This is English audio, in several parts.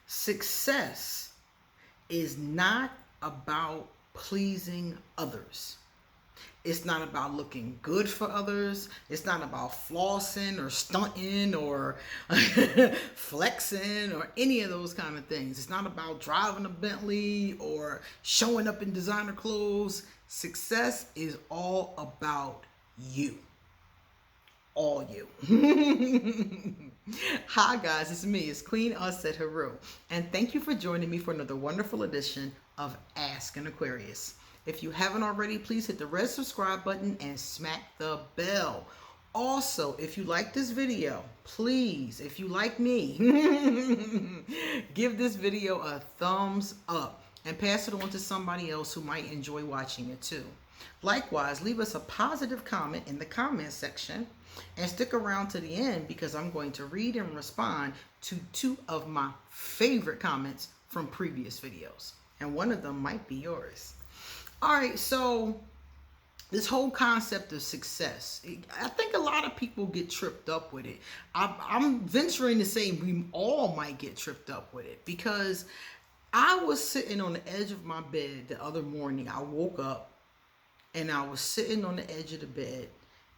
Success is not about pleasing others. It's not about looking good for others. It's not about flossing or stunting or flexing or any of those kind of things. It's not about driving a Bentley or showing up in designer clothes. Success is all about you. All you. Hi guys, it's me, it's Queen Aset Haru, and thank you for joining me for another wonderful edition of Ask an Aquarius. If you haven't already, please hit the red subscribe button and smack the bell. Also, if you like this video, please, if you like me, give this video a thumbs up and pass it on to somebody else who might enjoy watching it too. Likewise, leave us a positive comment in the comment section and stick around to the end because I'm going to read and respond to 2 of my favorite comments from previous videos. And one of them might be yours. All right, so this whole concept of success, I think a lot of people get tripped up with it. I'm venturing to say we all might get tripped up with it because I was sitting on the edge of my bed the other morning. I woke up and I was sitting on the edge of the bed,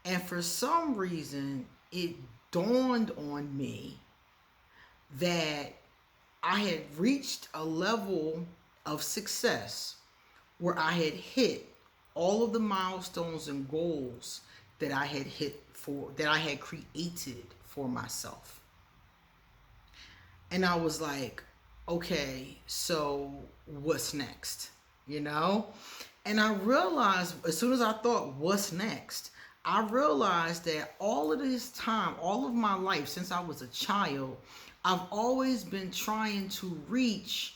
and for some reason it dawned on me that I had reached a level of success where I had hit all of the milestones and goals that I had created for myself. And I was like, okay, so what's next? You know? And I realized as soon as I thought, what's next? I realized that all of this time, all of my life since I was a child, I've always been trying to reach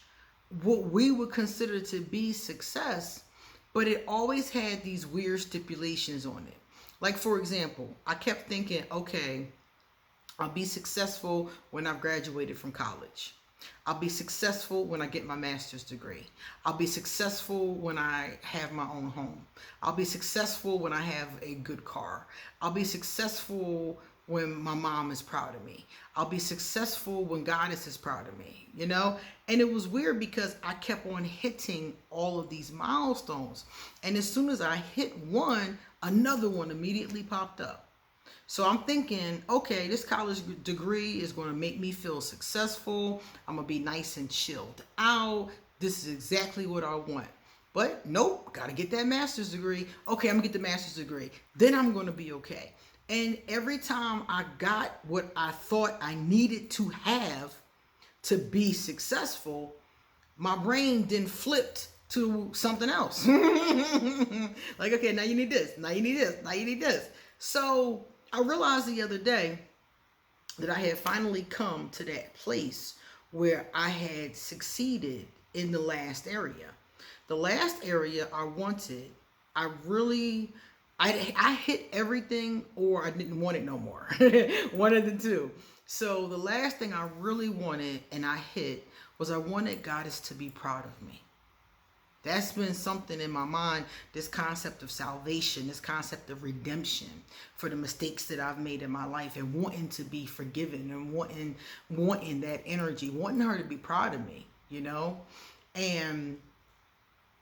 what we would consider to be success, but it always had these weird stipulations on it. Like, for example, I kept thinking, okay, I'll be successful when I've graduated from college. I'll be successful when I get my master's degree. I'll be successful when I have my own home. I'll be successful when I have a good car. I'll be successful when my mom is proud of me. I'll be successful when Goddess is proud of me, you know? And it was weird because I kept on hitting all of these milestones. And as soon as I hit one, another one immediately popped up. So I'm thinking, okay, this college degree is going to make me feel successful. I'm going to be nice and chilled out. This is exactly what I want. But nope, got to get that master's degree. Okay, I'm going to get the master's degree. Then I'm going to be okay. And every time I got what I thought I needed to have to be successful, my brain then flipped to something else. Like, okay, now you need this. Now you need this. Now you need this. So I realized the other day that I had finally come to that place where I had succeeded in the last area. The last area I wanted, I hit everything or I didn't want it no more. One of the two. So the last thing I really wanted and I hit was I wanted Goddess to be proud of me. That's been something in my mind, this concept of salvation, this concept of redemption for the mistakes that I've made in my life and wanting to be forgiven and wanting that energy, wanting her to be proud of me, you know? And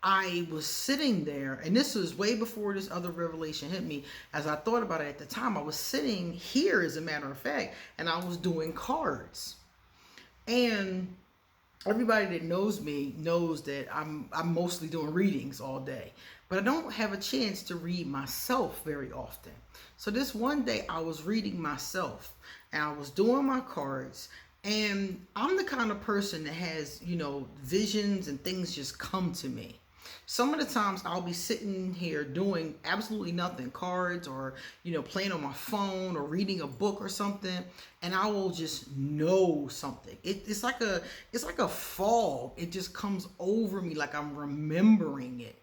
I was sitting there, and this was way before this other revelation hit me. As I thought about it at the time, I was sitting here, as a matter of fact, and I was doing cards. And everybody that knows me knows that I'm mostly doing readings all day, but I don't have a chance to read myself very often. So this one day I was reading myself and I was doing my cards, and I'm the kind of person that has, you know, visions and things just come to me. Some of the times I'll be sitting here doing absolutely nothing, cards or, you know, playing on my phone or reading a book or something, and I will just know something. It's like a fog. It just comes over me like I'm remembering it.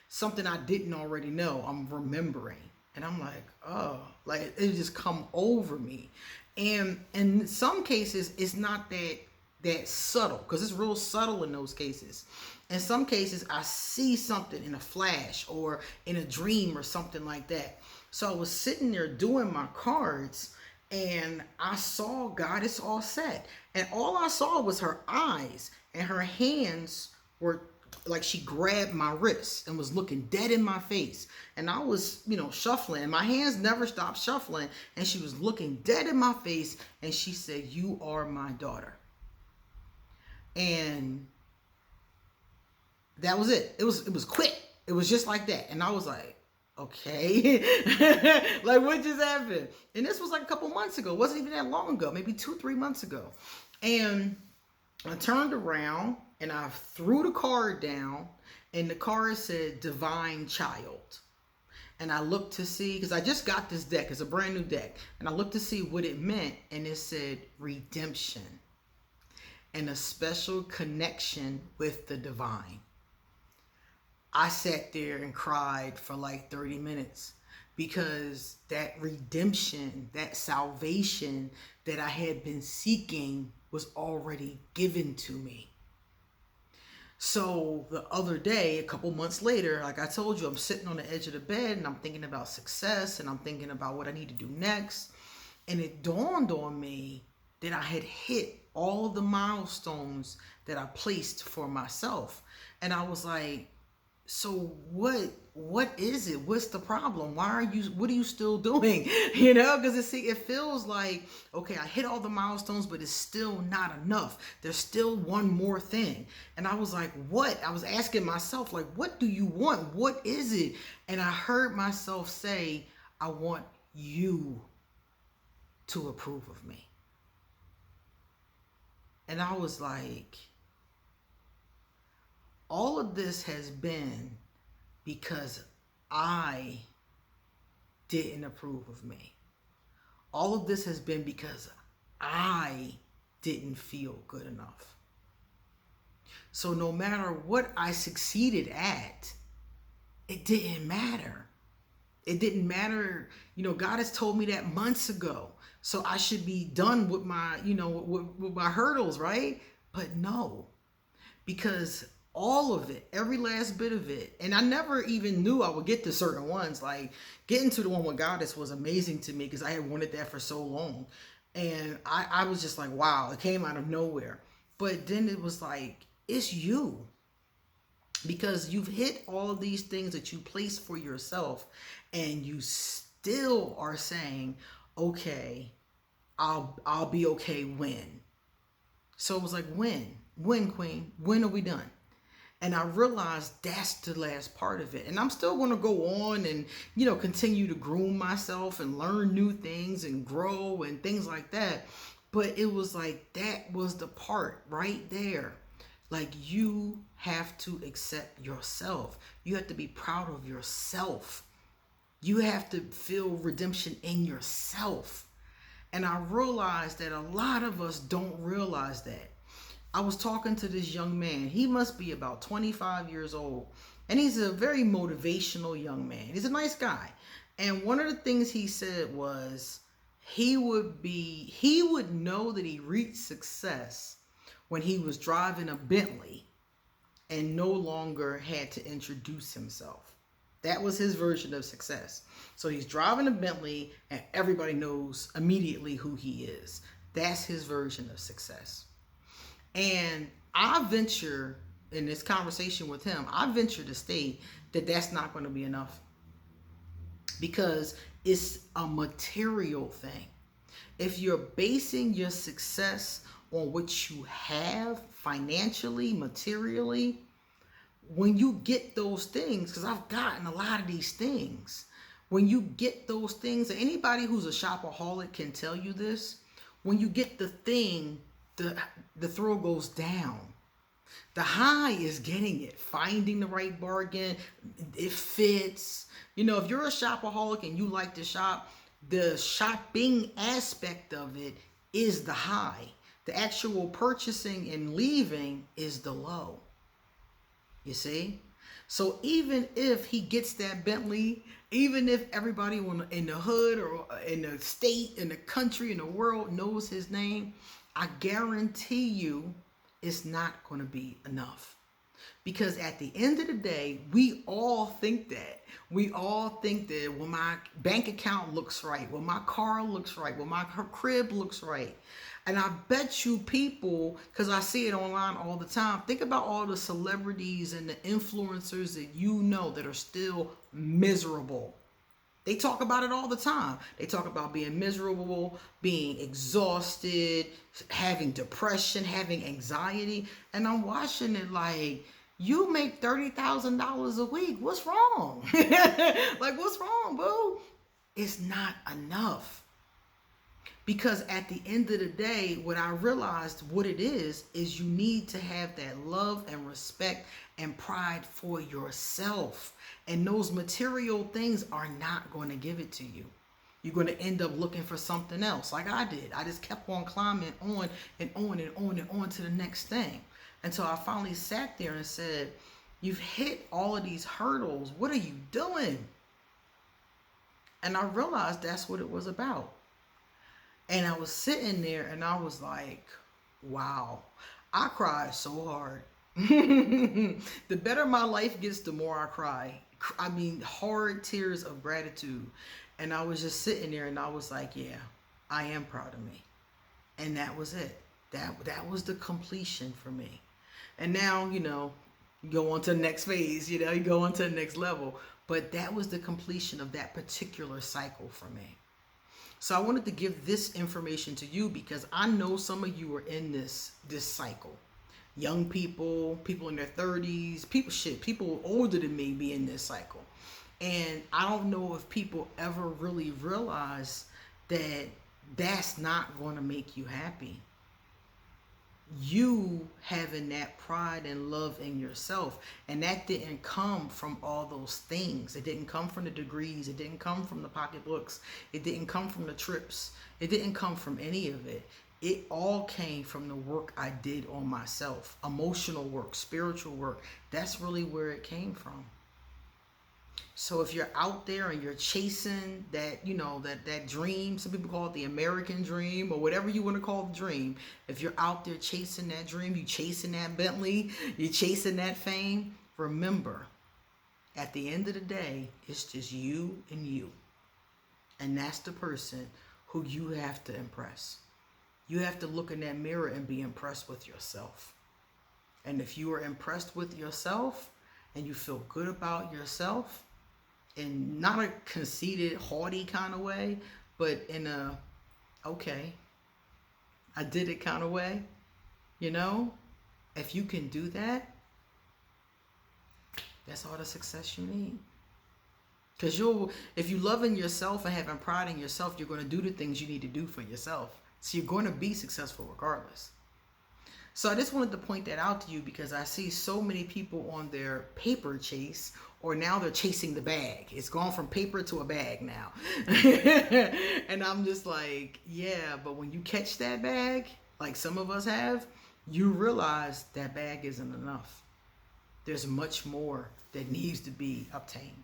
Something I didn't already know, I'm remembering. And I'm like, oh, like it just come over me. And in some cases, it's not that subtle, because it's real subtle in those cases. In some cases, I see something in a flash or in a dream or something like that. So I was sitting there doing my cards, And I saw Goddess all set. And all I saw was her eyes, and her hands were like she grabbed my wrist and was looking dead in my face. And I was, shuffling. My hands never stopped shuffling. And she was looking dead in my face. And she said, "You are my daughter." And that was it. It was quick. It was just like that. And I was like, okay. Like, what just happened? And this was like a couple months ago. It wasn't even that long ago, maybe 2-3 months ago. And I turned around and I threw the card down, and the card said Divine Child. And I looked to see, because I just got this deck, it's a brand new deck, and I looked to see what it meant, and it said redemption and a special connection with the divine. I sat there and cried for like 30 minutes because that redemption, that salvation that I had been seeking was already given to me. So the other day, a couple months later, like I told you, I'm sitting on the edge of the bed and I'm thinking about success and I'm thinking about what I need to do next. And it dawned on me that I had hit all of the milestones that I placed for myself. And I was like, so what is it? What's the problem? What are you still doing? Because it feels like, okay, I hit all the milestones, but it's still not enough. There's still one more thing. And I was like, what? I was asking myself, like, what do you want? What is it? And I heard myself say, I want you to approve of me. And I was like, all of this has been because I didn't approve of me. All of this has been because I didn't feel good enough. So no matter what I succeeded at, it didn't matter. It didn't matter. God has told me that months ago. So I should be done with my, with my hurdles, right? But no, because all of it, every last bit of it. And I never even knew I would get to certain ones. Like getting to the one with Goddess was amazing to me because I had wanted that for so long. And I was just like, wow, it came out of nowhere. But then it was like, it's you. Because you've hit all of these things that you place for yourself, and you still are saying, okay, I'll be okay when. So it was like, when, Queen, when are we done? And I realized that's the last part of it. And I'm still going to go on and, continue to groom myself and learn new things and grow and things like that. But it was like, that was the part right there. Like, you have to accept yourself. You have to be proud of yourself. You have to feel redemption in yourself. And I realized that a lot of us don't realize that. I was talking to this young man. He must be about 25 years old. And he's a very motivational young man. He's a nice guy. And one of the things he said was he would know that he reached success when he was driving a Bentley and no longer had to introduce himself. That was his version of success. So he's driving a Bentley and everybody knows immediately who he is. That's his version of success. And I venture in this conversation with him, I venture to state that that's not going to be enough, because it's a material thing. If you're basing your success on what you have financially, materially, when you get those things, because I've gotten a lot of these things, when you get those things, and anybody who's a shopaholic can tell you this, when you get the thing, the throw goes down. The high is getting it, finding the right bargain, it fits. If you're a shopaholic and you like to shop, the shopping aspect of it is the high. The actual purchasing and leaving is the low. You see? So even if he gets that Bentley, even if everybody in the hood or in the state, in the country, in the world knows his name, I guarantee you it's not going to be enough. Because at the end of the day, we all think that. We all think that when my bank account looks right, when my car looks right, when my crib looks right. And I bet you people, because I see it online all the time, think about all the celebrities and the influencers that you know that are still miserable. They talk about it all the time. They talk about being miserable, being exhausted, having depression, having anxiety. And I'm watching it like, you make $30,000 a week. What's wrong? Like, what's wrong, boo? It's not enough. Because at the end of the day, what I realized what it is you need to have that love and respect and pride for yourself. And those material things are not going to give it to you. You're going to end up looking for something else, like I did. I just kept on climbing on and on and on and on to the next thing. Until I finally sat there and said, you've hit all of these hurdles. What are you doing? And I realized that's what it was about. And I was sitting there and I was like, wow, I cried so hard. The better my life gets, the more I cry. I mean, hard tears of gratitude. And I was just sitting there and I was like, yeah, I am proud of me. And that was it. That was the completion for me. And now, you go on to the next phase, you go on to the next level. But that was the completion of that particular cycle for me. So I wanted to give this information to you because I know some of you are in this cycle. Young people, people in their 30s, people older than me be in this cycle. And I don't know if people ever really realize that that's not going to make you happy. You having that pride and love in yourself, and that didn't come from all those things. It didn't come from the degrees. It didn't come from the pocketbooks. It didn't come from the trips. It didn't come from any of it. It all came from the work I did on myself. Emotional work, spiritual work. That's really where it came from. So if you're out there and you're chasing that, that dream, some people call it the American dream or whatever you want to call the dream. If you're out there chasing that dream, you chasing that Bentley, you're chasing that fame, remember, at the end of the day, it's just you and you. And that's the person who you have to impress. You have to look in that mirror and be impressed with yourself. And if you are impressed with yourself and you feel good about yourself, in not a conceited, haughty kind of way, but in a, okay, I did it kind of way, if you can do that, that's all the success you need. Because if you loving yourself and having pride in yourself, you're going to do the things you need to do for yourself. So you're going to be successful regardless. So I just wanted to point that out to you because I see so many people on their paper chase, or now they're chasing the bag. It's gone from paper to a bag now. And I'm just like, yeah, but when you catch that bag, like some of us have, you realize that bag isn't enough. There's much more that needs to be obtained.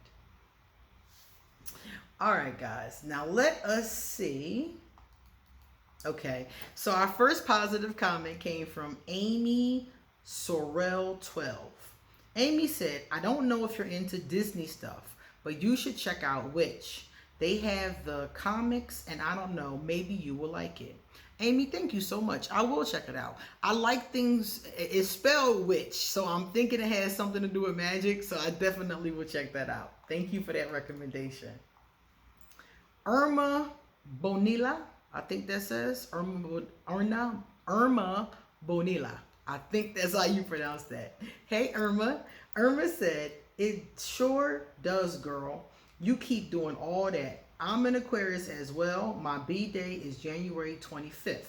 All right, guys. Now let us see. Okay, so our first positive comment came from Amy Sorrell 12. Amy said, I don't know if you're into Disney stuff, but you should check out Witch. They have the comics, and I don't know, maybe you will like it. Amy, thank you so much. I will check it out. I like things, it's spelled Witch, so I'm thinking it has something to do with magic, so I definitely will check that out. Thank you for that recommendation. Irma Bonilla. I think that says Irma Bonilla. I think that's how you pronounce that. Hey, Irma. Irma said, it sure does, girl. You keep doing all that. I'm an Aquarius as well. My B-day is January 25th.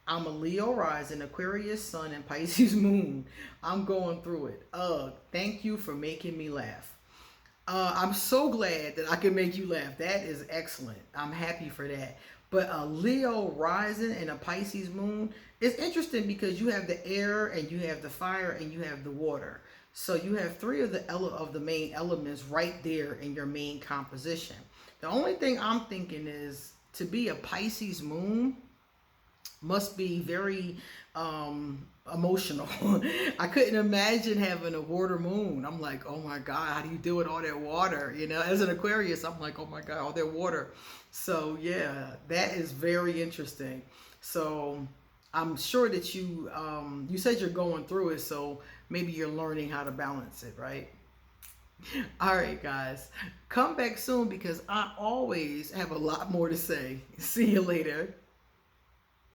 I'm a Leo rising, Aquarius sun, and Pisces moon. I'm going through it. Thank you for making me laugh. I'm so glad that I can make you laugh. That is excellent. I'm happy for that. But a Leo rising and a Pisces moon is interesting because you have the air and you have the fire and you have the water. So you have three of the main elements right there in your main composition. The only thing I'm thinking is to be a Pisces moon, must be very emotional. I couldn't imagine having a water moon. I'm like, oh my God, how do you deal with all that water? You know, as an Aquarius, I'm like, oh my God, all that water. So yeah, that is very interesting. So I'm sure that you said you're going through it, so maybe you're learning how to balance it, right? All right, guys, come back soon because I always have a lot more to say. See you later.